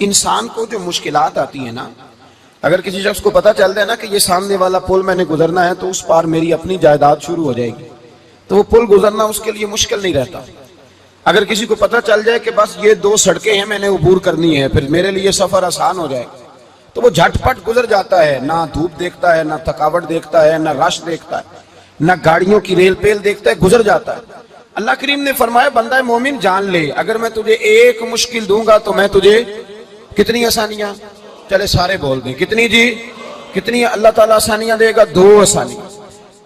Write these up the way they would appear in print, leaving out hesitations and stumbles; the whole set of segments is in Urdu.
انسان کو جو مشکلات آتی ہیں نا، اگر کسی شخص کو پتہ چل جائے نا کہ یہ سامنے والا پل میں نے گزرنا ہے تو اس پار میری اپنی جائیداد شروع ہو جائے گی، تو وہ پل گزرنا اس کے لیے مشکل نہیں رہتا۔ اگر کسی کو پتہ چل جائے کہ بس یہ 2 سڑکیں ہیں میں نے عبور کرنی ہے، پھر میرے لیے سفر آسان ہو جائے گا، تو وہ جھٹ پٹ گزر جاتا ہے، نہ دھوپ دیکھتا ہے، نہ تھکاوٹ دیکھتا ہے، نہ رش دیکھتا ہے، نہ گاڑیوں کی ریل پیل دیکھتا ہے، گزر جاتا ہے۔ اللہ کریم نے فرمایا بندہ مومن جان لے، اگر میں تجھے ایک مشکل دوں گا تو میں تجھے کتنی آسانیاں، چلے سارے بول دیں کتنی جی، کتنی اللہ تعالیٰ آسانیاں دے گا؟ 2 آسانیاں۔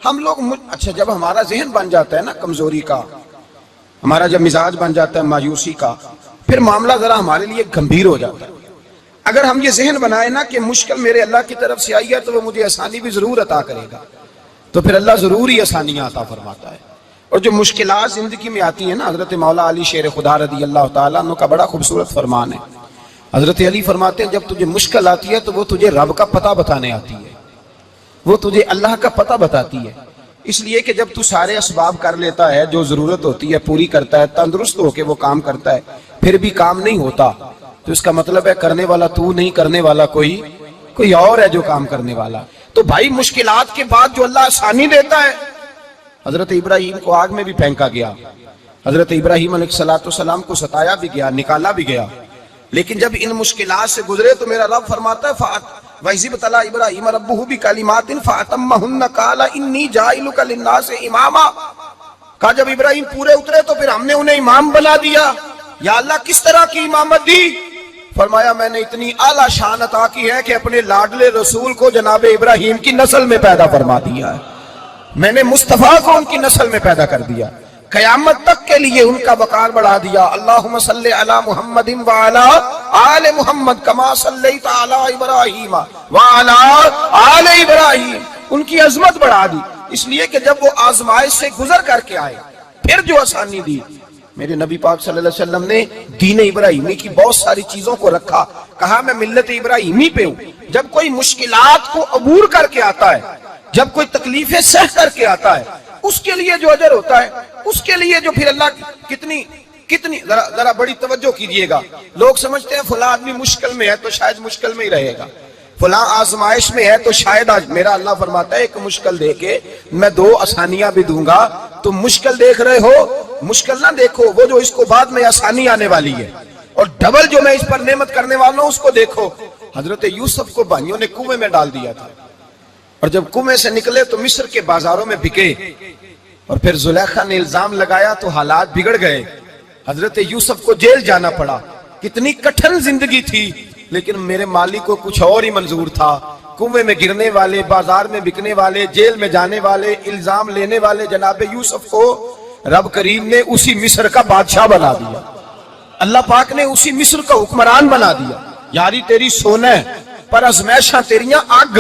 ہم لوگ اچھا جب ہمارا ذہن بن جاتا ہے نا کمزوری کا، ہمارا جب مزاج بن جاتا ہے مایوسی کا، پھر معاملہ ذرا ہمارے لیے گمبھیر ہو جاتا ہے۔ اگر ہم یہ ذہن بنائے نا کہ مشکل میرے اللہ کی طرف سے آئی ہے تو وہ مجھے آسانی بھی ضرور عطا کرے گا، تو پھر اللہ ضرور ہی آسانیاں عطا فرماتا ہے۔ اور جو مشکلات زندگی میں آتی ہیں نا، حضرت مولا علی شیر خدا رضی اللہ تعالیٰ عنہ کا بڑا خوبصورت فرمان ہے۔ حضرت علی فرماتے ہیں جب تجھے مشکل آتی ہے تو وہ تجھے رب کا پتہ بتانے آتی ہے، وہ تجھے اللہ کا پتہ بتاتی ہے، اس لیے کہ جب تو سارے اسباب کر لیتا ہے، جو ضرورت ہوتی ہے پوری کرتا ہے، تندرست ہو کے وہ کام کرتا ہے، پھر بھی کام نہیں ہوتا، تو اس کا مطلب ہے کرنے والا تو نہیں، کرنے والا کوئی اور ہے جو کام کرنے والا۔ تو بھائی مشکلات کے بعد جو اللہ آسانی دیتا ہے، حضرت ابراہیم کو آگ میں بھی پھینکا گیا، حضرت ابراہیم علیہ السلام کو ستایا بھی گیا، نکالا بھی گیا، لیکن جب ان مشکلات سے گزرے تو میرا رب فرماتا ہے وَإِذِ ابْتَلَىٰ إِبْرَاهِيمَ رَبُّهُ بِكَلِمَاتٍ فَأَتَمَّهُنَّ قَالَ إِنِّي جَاعِلُكَ لِلنَّاسِ إِمَامًا۔ کہا جب ابراہیم پورے اترے تو پھر ہم نے انہیں امام بنا دیا۔ یا اللہ کس طرح کی امامت دی؟ فرمایا میں نے اتنی اعلیٰ شان عطا کی ہے کہ اپنے لاڈلے رسول کو جناب ابراہیم کی نسل میں پیدا فرما دیا ہے، میں نے مصطفیٰ کو ان کی نسل میں پیدا کر دیا، قیامت تک کے لیے ان کا وقار بڑھا دیا۔ اللہم صلی علی محمد وعلی آل محمد کما صلیت علی ابراہیم وعلی آل ابراہیم، ان کی عظمت بڑھا دی، اس لیے کہ جب وہ آزمائش سے گزر کر کے آئے پھر جو آسانی دی۔ میرے نبی پاک صلی اللہ علیہ وسلم نے دین ابراہیمی کی بہت ساری چیزوں کو رکھا، کہا میں ملت ابراہیمی پہ ہوں۔ جب کوئی مشکلات کو عبور کر کے آتا ہے، جب کوئی تکلیفیں سہ کر کے آتا ہے، اس کے لیے جو اجر ہوتا ہے، اس کے لیے جو پھر اللہ کتنی ذرا بڑی توجہ کیجئے گا۔ لوگ سمجھتے ہیں فلاں آدمی مشکل میں ہے تو شاید مشکل میں ہی رہے گا، فلاں آزمائش میں ہے تو شاید آج، میرا اللہ فرماتا ہے ایک مشکل دے کے میں 2 آسانیاں بھی دوں گا۔ تم مشکل دیکھ رہے ہو، مشکل نہ دیکھو، وہ جو اس کو بعد میں آسانی آنے والی ہے، اور ڈبل جو میں اس پر نعمت کرنے والا ہوں اس کو دیکھو۔ حضرت یوسف کو بھائیوں نے کنویں میں ڈال دیا تھا، اور جب کنویں سے نکلے تو مصر کے بازاروں میں بکے، اور پھر زلیخا نے الزام لگایا تو حالات بگڑ گئے، حضرت یوسف کو جیل جانا پڑا۔ کتنی کٹھن زندگی تھی، لیکن میرے مالک کو کچھ اور ہی منظور تھا۔ کنویں میں گرنے والے، بازار میں بکنے والے، جیل میں جانے والے، الزام لینے والے جناب یوسف کو رب کریم نے اسی مصر کا بادشاہ بنا دیا، اللہ پاک نے اسی مصر کا حکمران بنا دیا۔ یاری تیری سونا پر ازمیشاں تیریاں اگ،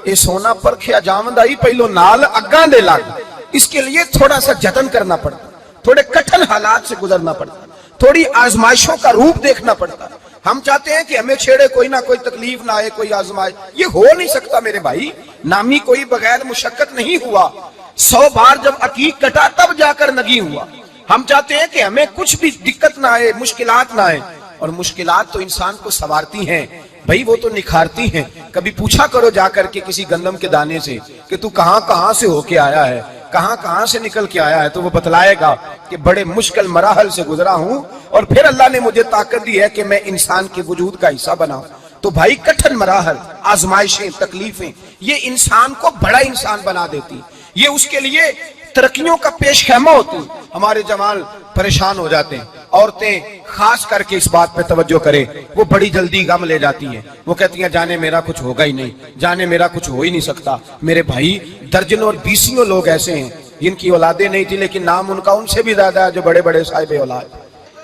اے سونا پرکھیا جاوند آئی پہلو نال اگاں دے لگ، اس کے لیے تھوڑا سا جتن کرنا پڑتا، تھوڑے کٹھن حالات سے گزرنا پڑتا، تھوڑی آزمائشوں کا روپ دیکھنا پڑتا۔ ہم چاہتے ہیں کہ ہمیں چھیڑے کوئی نہ کوئی تکلیف نہ آئے، کوئی آزمائش، یہ ہو نہیں سکتا میرے بھائی، نامی کوئی بغیر مشقت نہیں ہوا، 100 بار جب عقیق کٹا تب جا کر نگی ہوا۔ ہم چاہتے ہیں کہ ہمیں کچھ بھی دقت نہ آئے، مشکلات نہ آئے، اور مشکلات تو انسان کو سنوارتی ہیں بھائی، وہ تو نکھارتی ہیں۔ کبھی پوچھا کرو جا کر کے کسی گندم کے دانے سے کہ تو کہاں سے ہو کے آیا ہے، کہاں سے نکل کے آیا ہے، تو وہ بتلائے گا کہ بڑے مشکل مراحل سے گزرا ہوں، اور پھر اللہ نے مجھے طاقت دی ہے کہ میں انسان کے وجود کا حصہ بناؤں۔ تو بھائی کٹھن مراحل، آزمائشیں، تکلیفیں، یہ انسان کو بڑا انسان بنا دیتی، یہ اس کے لیے ترقیوں کا پیش خیمہ ہوتی۔ ہمارے جوان پریشان ہو جاتے ہیں، عورتیں خاص کر کے اس بات پہ توجہ کریں، وہ بڑی جلدی غم لے جاتی ہیں، وہ کہتی ہیں جانے میرا کچھ ہوگا ہی نہیں، جانے میرا کچھ ہو ہی نہیں سکتا۔ میرے بھائی درجنوں اور بیسیوں لوگ ایسے ہیں جن کی اولادیں نہیں تھی لیکن نام ان کا ان سے بھی زیادہ ہے جو بڑے بڑے صاحب اولاد۔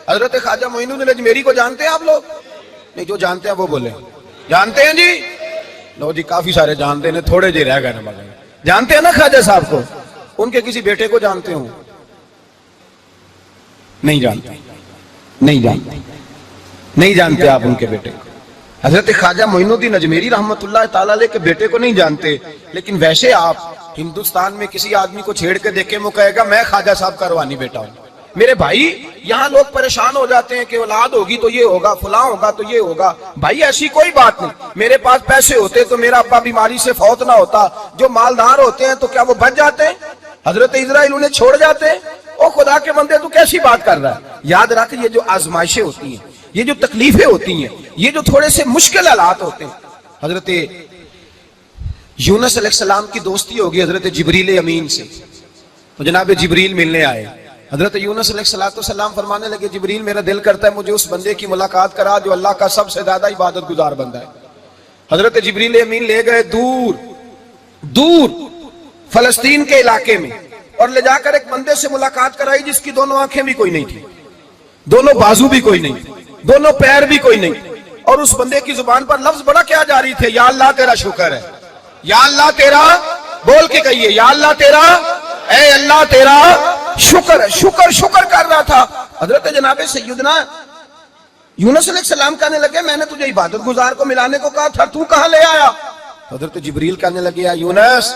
حضرت خواجہ معین الدین اجمیری کو جانتے ہیں آپ لوگ؟ نہیں، جو جانتے ہیں وہ بولیں، جانتے ہیں جی؟ لو جی کافی سارے جانتے ہیں، تھوڑے جی رہ گئے نا، جانتے ہیں نا خواجہ صاحب کو؟ ان کے کسی بیٹے کو جانتے ہوں؟ نہیں جانتے، نہیں جانتے آپ ان کے بیٹے کو۔ حضرت خواجہ معین الدین اجمیری رحمت اللہ تعالیٰ علیہ کے بیٹے کو نہیں جانتے، لیکن ویسے آپ ہندوستان میں کسی آدمی کو چھیڑ کے دیکھیں وہ کہے گا میں خواجہ صاحب کا روحانی بیٹا ہوں، میرے بھائی یہاں لوگ پریشان ہو جاتے ہیں کہ اولاد ہوگی تو یہ ہوگا، فلاں ہوگا تو یہ ہوگا. بھائی ایسی کوئی بات نہیں. میرے پاس پیسے ہوتے تو میرا ابا بیماری سے فوت نہ ہوتا. جو مالدار ہوتے ہیں تو کیا وہ بچ جاتے ہیں؟ حضرت اسرائیل انہیں چھوڑ جاتے ہیں؟ او خدا کے بندے تو کیسی بات کر رہا ہے؟ یاد رکھ، یہ جو آزمائشیں ہوتی ہیں، یہ جو تکلیفیں ہوتی ہیں، یہ جو تھوڑے سے مشکل حالات ہوتے ہیں. حضرت یونس علیہ السلام کی دوستی ہوگی حضرت جبریل امین سے. تو جناب جبریل ملنے آئے. حضرت یونس علیہ السلام فرمانے لگے جبریل میرا دل کرتا ہے مجھے اس بندے کی ملاقات کرا جو اللہ کا سب سے زیادہ عبادت گزار بندہ ہے. حضرت جبریل امین لے گئے دور دور فلسطین کے علاقے میں اور لے جا کر ایک بندے سے ملاقات کرائی جس کی دونوں آنکھیں بھی کوئی نہیں تھی، دونوں بازو بھی کوئی نہیں تھی، دونوں پیر بھی کوئی نہیں. اور اس بندے کی زبان پر لفظ بڑا کیا جاری تھے، یا اللہ تیرا شکر ہے، یا اللہ تیرا، بول کے کہیے یا اللہ تیرا، اے اللہ تیرا شکر ہے. شکر شکر کر رہا تھا. حضرت جناب سیدنا یونس علیہ السلام کہنے لگے میں نے تجھے عبادت گزار کو ملانے کو کہا تھا، تو کہاں لے آیا؟ حضرت جبریل کہنے لگے یا یونس،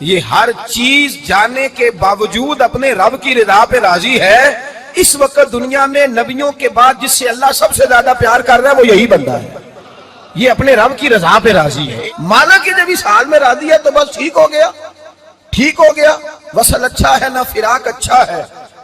یہ ہر چیز جانے کے باوجود اپنے رب کی رضا پہ راضی ہے. اس وقت دنیا میں نبیوں کے بعد جس سے اللہ سب سے زیادہ پیار کر رہا ہے وہ یہی بندہ ہے. یہ اپنے رب کی رضا پہ راضی ہے. مانا کہ جب اس حال میں راضی ہے تو بس ٹھیک ہو گیا، ٹھیک ہو گیا. وصل اچھا ہے نہ فراق اچھا ہے،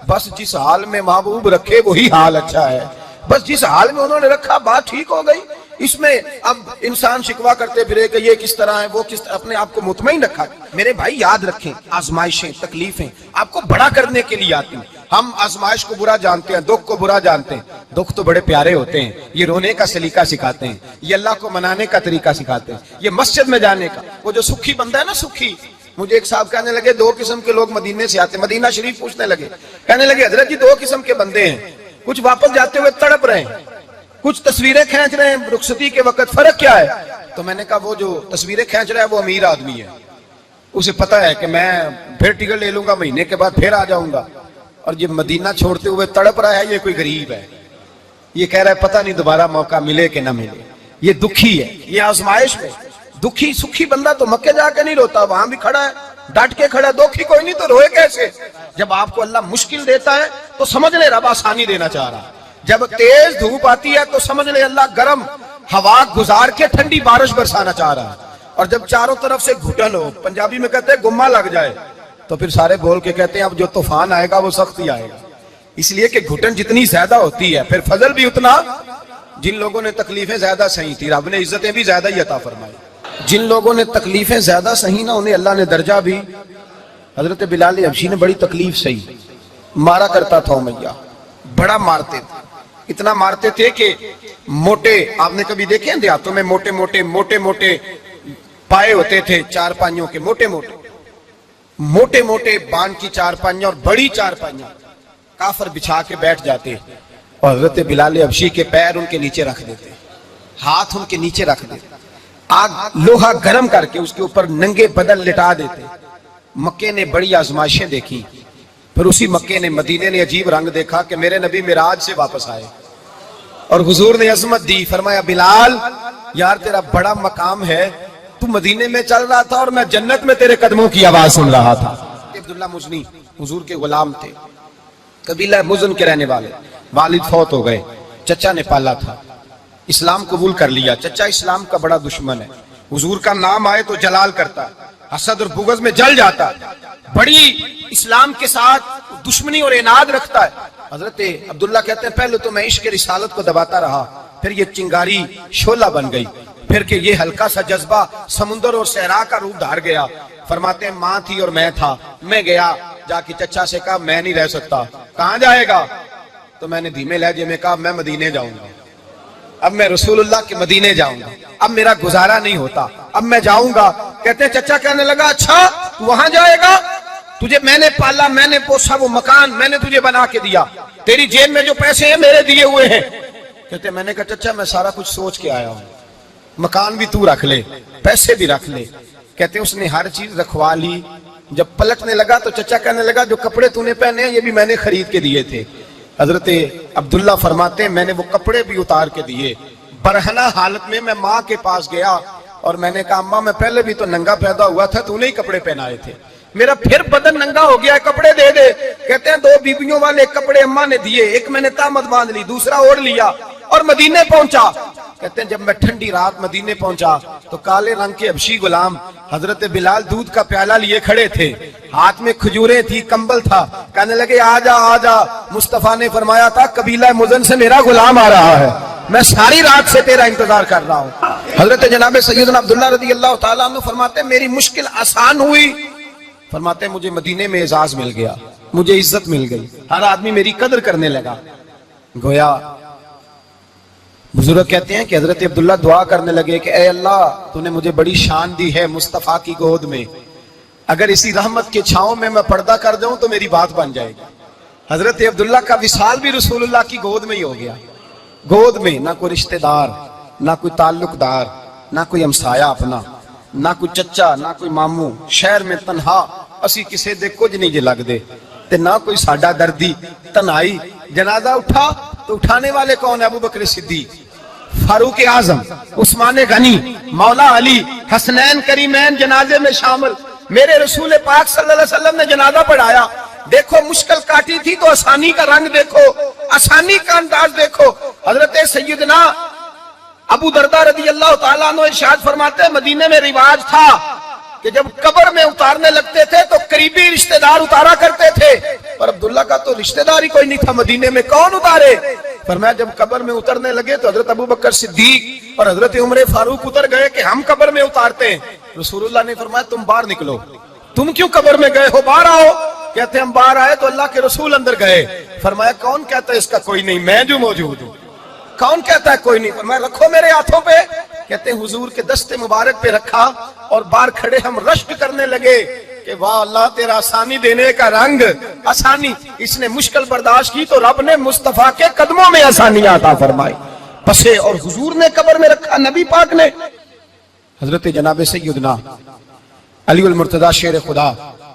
بس جس حال میں محبوب رکھے وہی حال اچھا ہے. بس جس حال میں انہوں نے رکھا بات ٹھیک ہو گئی. اس میں اب انسان شکوا کرتے پھرے کہ یہ کس طرح ہے وہ کس طرح، اپنے آپ کو مطمئن رکھا. میرے بھائی یاد رکھیں آزمائشیں تکلیفیں آپ کو بڑا کرنے کے لیے آتی ہیں. ہم آزمائش کو برا جانتے ہیں، دکھ کو برا جانتے ہیں. دکھ تو بڑے پیارے ہوتے ہیں، یہ رونے کا سلیقہ سکھاتے ہیں، یہ اللہ کو منانے کا طریقہ سکھاتے ہیں، یہ مسجد میں جانے کا. وہ جو سکھی بندہ ہے نا سکھی، مجھے ایک صاحب کہنے لگے دو قسم کے لوگ مدینے سے آتے، مدینہ شریف پوچھنے لگے، کہنے لگے حضرت جی دو قسم کے بندے ہیں، کچھ واپس جاتے ہوئے تڑپ رہے ہیں، کچھ تصویریں کھینچ رہے ہیں رخصتی کے وقت، فرق کیا ہے؟ تو میں نے کہا وہ جو تصویریں کھینچ رہا ہے وہ امیر آدمی ہے، اسے پتا ہے کہ میں پھر ٹکٹ لے لوں گا مہینے کے بعد پھر آ جاؤں گا. اور یہ مدینہ چھوڑتے ہوئے تڑپ رہا ہے یہ کوئی غریب ہے، یہ کہہ رہا ہے پتہ نہیں دوبارہ موقع ملے کہ نہ ملے. یہ دکھی ہے، یہ آزمائش میں. دکھی سکھی بندہ تو مکے جا کے نہیں روتا، وہاں بھی کھڑا ہے ڈٹ کے کھڑا ہے. دکھی کوئی نہیں تو روئے کیسے؟ جب آپ کو اللہ مشکل دیتا ہے تو سمجھ لے رب آسانی دینا چاہ رہا ہے. جب تیز دھوپ آتی ہے تو سمجھ لے اللہ گرم ہوا گزار کے ٹھنڈی بارش برسانا چاہ رہا ہے. اور جب چاروں طرف سے گھٹن ہو، پنجابی میں کہتے ہیں گما لگ جائے، تو پھر سارے بول کے کہتے ہیں اب جو طوفان آئے گا وہ سخت ہی آئے گا. اس لیے کہ گھٹن جتنی زیادہ ہوتی ہے پھر فضل بھی اتنا. جن لوگوں نے تکلیفیں زیادہ سہی تھی رب نے عزتیں بھی زیادہ ہی عطا فرمائی. جن لوگوں نے تکلیفیں زیادہ سہی نہ انہیں اللہ نے درجہ بھی. حضرت بلال حبشی نے بڑی تکلیف سہی، مارا کرتا تھا امیہ، بڑا مارتے تھے، اتنا مارتے تھے کہ موٹے، آپ نے کبھی دیکھے ہیں دیہاتوں میں موٹے موٹے پائے ہوتے تھے چار پائیوں کے، موٹے موٹے بان کی چار پائیاں اور بڑی چار پائیاں کافر بچھا کے بیٹھ جاتے اور حضرت بلال حبشی کے پیر ان کے نیچے رکھ دیتے، ہاتھ ان کے نیچے رکھ دیتے، آگ لوہا گرم کر کے اس کے اوپر ننگے بدن لٹا دیتے. مکے نے بڑی آزمائشیں دیکھی، پھر اسی مکے نے مدینے نے عجیب رنگ دیکھا کہ میرے نبی معراج سے واپس آئے اور حضور نے عظمت دی. فرمایا بلال یار تیرا بڑا مقام ہے، تو مدینے میں چل رہا تھا اور میں جنت میں تیرے قدموں کی آواز سن رہا تھا. عبداللہ مزنی حضور کے غلام تھے، قبیلہ مزن کے رہنے والے. والد فوت ہو گئے، چچا نے پالا تھا، اسلام قبول کر لیا. چچا اسلام کا بڑا دشمن ہے، حضور کا نام آئے تو جلال کرتا، حسد اور بغض میں جل جاتا، بڑی اسلام کے ساتھ دشمنی اور عناد رکھتا ہے. حضرت عبداللہ کہتے ہیں پہلے تو میں عشق رسالت کو دباتا رہا، پھر یہ چنگاری شعلہ بن گئی، پھر کہ یہ ہلکا سا جذبہ سمندر اور صحرا کا روپ دھار گیا. فرماتے ہیں ماں تھی اور میں تھا، میں گیا جا کے چچا سے کہا میں نہیں رہ سکتا. کہاں جائے گا؟ تو میں نے دھیمے لہجے میں کہا میں مدینے جاؤں گا، اب میں رسول اللہ کے مدینے جاؤں گا، اب میرا گزارا نہیں ہوتا، اب میں جاؤں گا. کہتے ہیں چچا کہنے لگا اچھا تو وہاں جائے گا، تجھے میں نے پالا، میں نے پوسا، وہ مکان میں نے تجھے بنا کے دیا، تیری جیب میں جو پیسے ہیں میرے دیے ہوئے ہیں. کہتے ہیں میں نے کہا چچا میں سارا کچھ سوچ کے آیا ہوں، مکان بھی تو رکھ لے، پیسے بھی رکھ لے. کہتے ہیں اس نے ہر چیز رکھوا لی. جب پلٹنے لگا تو چچا کہنے لگا جو کپڑے تو نے پہنے ہیں یہ بھی میں نے خرید کے دیے تھے. حضرت عبداللہ فرماتے ہیں میں نے وہ کپڑے بھی اتار کے دیے. برہنہ حالت میں ماں کے پاس گیا اور میں نے کہا اماں میں پہلے بھی تو ننگا پیدا ہوا تھا، تو نے ہی کپڑے پہنائے تھے. میرا پھر بدن ننگا ہو گیا ہے، کپڑے دے دے۔ کہتے ہیں 2 بیویوں والے کپڑے اماں نے دیے، ایک میں نے تامت باندھ لی، دوسرا اوڑھ لیا اور مدینے پہنچا۔ کہتے ہیں جب میں ٹھنڈی رات مدینے پہنچا تو کالے رنگ کے حبشی غلام حضرت بلال دودھ کا پیالہ لیے کھڑے تھے، ہاتھ میں کھجوریں تھی، کمبل تھا، کہنے لگے آجا آجا۔ مصطفیٰ نے فرمایا تھا قبیلہ مزن سے میرا غلام آ رہا ہے، میں ساری رات سے تیرا انتظار کر رہا ہوں۔ حضرت جناب سیدنا عبداللہ رضی اللہ تعالیٰ عنہ فرماتے ہیں میری مشکل آسان ہوئی، فرماتے ہیں مجھے مدینے میں اعزاز مل گیا، مجھے عزت مل گئی، ہر آدمی میری قدر کرنے لگا۔ گویا بزرگ کہتے ہیں کہ حضرت عبداللہ دعا کرنے لگے کہ اے اللہ تو نے مجھے بڑی شان دی ہے مصطفیٰ کی گود میں، اگر اسی رحمت کے چھاؤں میں پردہ کر دوں تو میری بات بن جائے گی۔ حضرت عبداللہ کا وصال بھی رسول اللہ کی گود میں ہی ہو گیا۔ گود میں نہ کوئی رشتہ دار، نہ کوئی تعلق دار، نہ کوئی ہمسایا اپنا، نہ کوئی چچا، نہ کوئی ماموں، شہر میں تنہا اسی کسے دے کچھ نہیں جے لگ دے تے نہ کوئی ساڈا دردی، تنہائی۔ جنازہ اٹھا تو اٹھانے والے کون؟ ابو بکر صدیق، فاروق اعظم، عثمان غنی، مولا علی، حسنین کریمین جنازے میں شامل۔ میرے رسول پاک صلی اللہ علیہ وسلم نے جنازہ پڑھایا، دیکھو مشکل کاٹی تھی تو آسانی کا رنگ دیکھو، آسانی کا انداز دیکھو۔ حضرت سیدنا ابو دردہ رضی اللہ تعالیٰ عنہ ارشاد فرماتے ہیں مدینے میں رواج تھا کہ جب قبر میں اتارنے لگتے تھے تو قریبی رشتہ دار اتارا کرتے تھے، پر عبداللہ کا تو رشتہ دار ہی کوئی نہیں تھا مدینے میں، کون اتارے؟ فرمایا جب قبر میں اترنے لگے تو حضرت ابو بکر صدیق اور حضرت عمر فاروق اتر گئے کہ ہم قبر میں اتارتے ہیں۔ رسول اللہ نے فرمایا تم باہر نکلو، تم کیوں قبر میں گئے ہو، باہر آؤ۔ کہتے ہیں ہم باہر آئے تو اللہ کے رسول اندر گئے، فرمایا کون کہتا ہے اس کا کوئی نہیں، میں جو موجود ہوں، کون کہتا ہے کوئی نہیں؟ فرمایا رکھو میرے ہاتھوں پہ۔ کہتے ہیں حضور کے دستے مبارک پہ رکھا اور باہر کھڑے ہم رشک کرنے لگے کہ واہ اللہ تیرا آسانی دینے کا رنگ، آسانی۔ اس نے مشکل برداشت کی تو رب نے مصطفیٰ کے قدموں میں آسانی عطا فرمائی، پسے اور حضور نے قبر میں رکھا، نبی پاک نے۔ حضرت جناب سیدنا علی المرتضی شیر خدا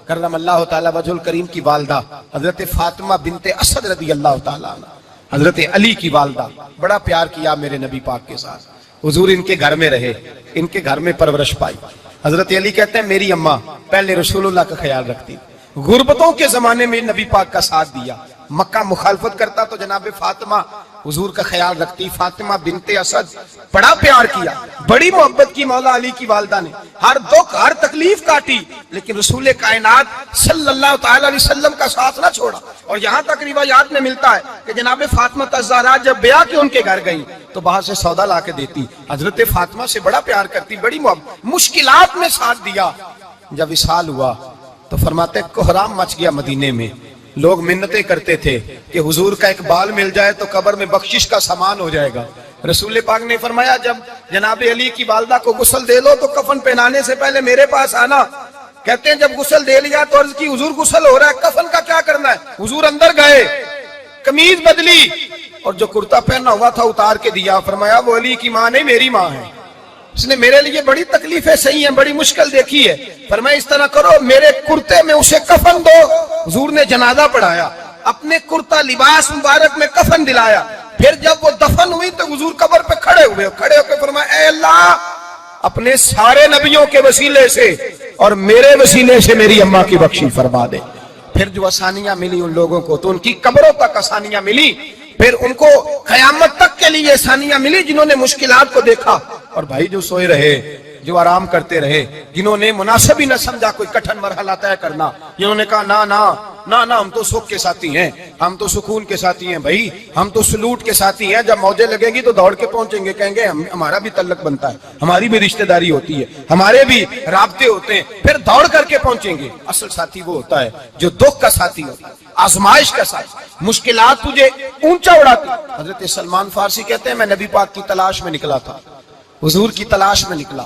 کرم اللہ تعالی وجہ الکریم کی والدہ حضرت فاطمہ بنت اسد رضی اللہ تعالی عنہ، حضرت علی کی والدہ، بڑا پیار کیا میرے نبی پاک کے ساتھ، حضور ان کے گھر میں رہے، ان کے گھر میں پرورش پائی۔ حضرت علی کہتے ہیں میری اماں پہلے رسول اللہ کا خیال رکھتی، غربتوں کے زمانے میں نبی پاک کا ساتھ دیا، مکہ مخالفت کرتا تو جناب فاطمہ حضور کا خیال رکھتی، فاطمہ بنت اسد، بڑا پیار کیا، بڑی محبت کی مولا علی کی والدہ نے، ہر دکھ ہر تکلیف کاٹی، لیکن رسول کائنات صلی اللہ تعالی علیہ وسلم کا ساتھ نہ چھوڑا۔ اور یہاں تک روایات میں ملتا ہے کہ جناب فاطمہ الزہرا جب بیعہ کے ان کے گھر گئی تو باہر سے سودا لا کے دیتی، حضرت فاطمہ سے بڑا پیار کرتی، بڑی محبت، مشکلات میں ساتھ دیا۔ جب وصال ہوا تو فرماتے کوہرام مچ گیا مدینے میں، لوگ منتیں کرتے تھے کہ حضور کا ایک بال مل جائے تو قبر میں بخشش کا سامان ہو جائے گا۔ رسول پاک نے فرمایا جب جناب علی کی والدہ کو غسل دے لو تو کفن پہنانے سے پہلے میرے پاس آنا۔ کہتے ہیں جب غسل دے لیا تو عرض کی حضور غسل ہو رہا ہے، کفن کا کیا کرنا ہے؟ حضور اندر گئے، قمیض بدلی اور جو کرتا پہنا ہوا تھا اتار کے دیا، فرمایا وہ علی کی ماں نہیں میری ماں ہے، اس نے میرے لیے بڑی تکلیفیں سہی ہیں، بڑی مشکل دیکھی ہے، فرمایا اس طرح کرو میرے کرتے میں اسے کفن دو۔ حضور نے جنازہ پڑھایا، اپنے کرتا لباس مبارک میں کفن دلایا، پھر جب وہ دفن ہوئی تو حضور قبر پہ کھڑے ہوئے، کھڑے ہو کے فرمایا اے اللہ اپنے سارے نبیوں کے وسیلے سے اور میرے وسیلے سے میری اماں کی بخشی فرما دے۔ پھر جو آسانیاں ملی ان لوگوں کو تو ان کی قبروں تک آسانیاں ملی، پھر ان کو قیامت تک کے لیے آسانیاں ملی جنہوں نے مشکلات کو دیکھا۔ اور بھائی جو سوئے رہے، جو آرام کرتے رہے، جنہوں نے مناسب ہی نہ سمجھا کوئی کٹھن مرحلہ طے کرنا، جنہوں نے کہا نا نا نا نا ہم تو سکھ کے ساتھی ہیں، ہم تو سکون کے ساتھی ہیں، بھائی ہم تو سلوٹ کے ساتھی ہیں، جب موجیں لگے گی تو دوڑ کے پہنچیں گے، کہیں گے ہمارا بھی تعلق بنتا ہے، ہماری بھی رشتہ داری ہوتی ہے، ہمارے بھی رابطے ہوتے ہیں، پھر دوڑ کر کے پہنچیں گے۔ اصل ساتھی وہ ہوتا ہے جو دکھ کا ساتھی ہوتا ہے، آزمائش کا ساتھی، مشکلات تجھے اونچا اڑاتی۔ حضرت سلمان فارسی کہتے ہیں میں نبی پاک کی تلاش میں نکلا تھا، حضور کی تلاش میں نکلا،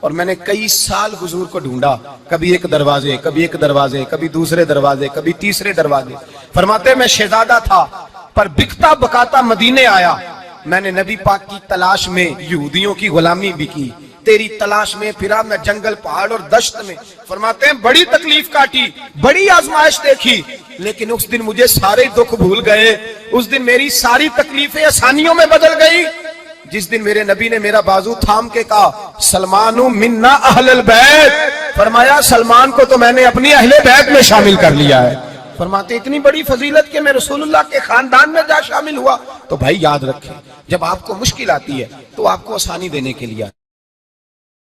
اور میں نے کئی سال حضور کو ڈھونڈا، کبھی ایک دروازے، کبھی ایک دروازے، کبھی دوسرے دروازے، کبھی تیسرے دروازے۔ فرماتے میں شہزادہ تھا پر بکتا بکاتا مدینے آیا، میں نے نبی پاک کی تلاش میں یہودیوں کی غلامی بھی کی، تیری تلاش میں پھرا میں جنگل پہاڑ اور دشت میں۔ فرماتے ہیں بڑی تکلیف کاٹی، بڑی آزمائش دیکھی، لیکن اس دن مجھے سارے دکھ بھول گئے، اس دن میری ساری تکلیفیں آسانیوں میں بدل گئی جس دن میرے نبی نے میرا بازو تھام کے کہا سلمانو منا اہل البیت فرمایا سلمان کو تو میں نے اپنی اہل بیت میں شامل کر لیا ہے. فرماتے اتنی بڑی فضیلت کہ میں رسول اللہ کے خاندان میں جا شامل ہوا. تو بھائی یاد رکھیں، جب آپ کو مشکل آتی ہے تو آپ کو آسانی دینے کے لیے